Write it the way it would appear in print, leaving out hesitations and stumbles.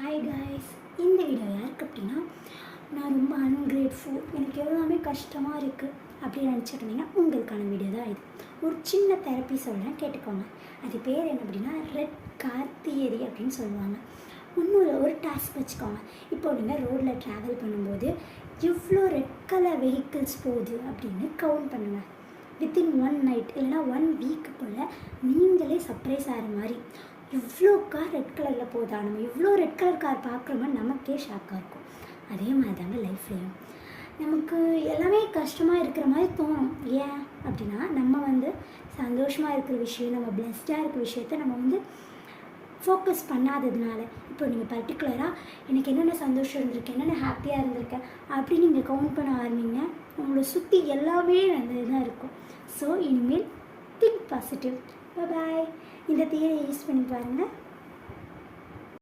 Hi guys, இந்த video யாருக்கு அப்படின்னா, நான் ரொம்ப அன்கிரேட்ஃபுல், எனக்கு எல்லாமே கஷ்டமாக இருக்குது அப்படின்னு நினச்சிருந்தீங்கன்னா உங்களுக்கான வீடியோ தான் இது. ஒரு சின்ன தெரப்பி சொல்கிறேன், கேட்டுக்கோங்க. அது பேர் என்ன அப்படின்னா ரெட் கார் தியரி அப்படின்னு சொல்லுவாங்க. இன்னொரு ஒரு டாஸ்க் வச்சுக்கோங்க. இப்போது நீங்கள் ரோட்டில் ட்ராவல் பண்ணும்போது எவ்வளோ ரெட் கலர் வெஹிக்கிள்ஸ் போகுது அப்படின்னு கவுண்ட் பண்ணுங்கள். வித்தின் 1 நைட் இல்லைனா 1 வீக்கு போல் நீங்களே சர்ப்ரைஸ் ஆகிற மாதிரி இவ்வளோ கார் ரெட் கலரில் போதா, நம்ம இவ்வளோ ரெட் கலர் கார் பார்க்குறோமா நமக்கே ஷாக்காக இருக்கும். அதே மாதிரி தாங்க லைஃப்லேயும் நமக்கு எல்லாமே கஷ்டமாக இருக்கிற மாதிரி தோணும். ஏன் அப்படின்னா நம்ம சந்தோஷமாக இருக்கிற விஷயம், நம்ம பிளெஸ்டாக இருக்கிற விஷயத்த நம்ம ஃபோக்கஸ் பண்ணாததுனால. இப்போ நீங்கள் பர்டிகுலராக எனக்கு என்னென்ன சந்தோஷம் இருந்திருக்கு, என்னென்ன ஹாப்பியாக இருந்திருக்கேன் அப்படின்னு நீங்கள் கவுண்ட் பண்ண ஆரம்பிங்க, உங்களை சுற்றி எல்லாமே நல்லது தான் இருக்கும். ஸோ இனிமேல் திங்க் பாசிட்டிவ். பாய். இந்த தியரியை யூஸ் பண்ணி பாருங்கள்.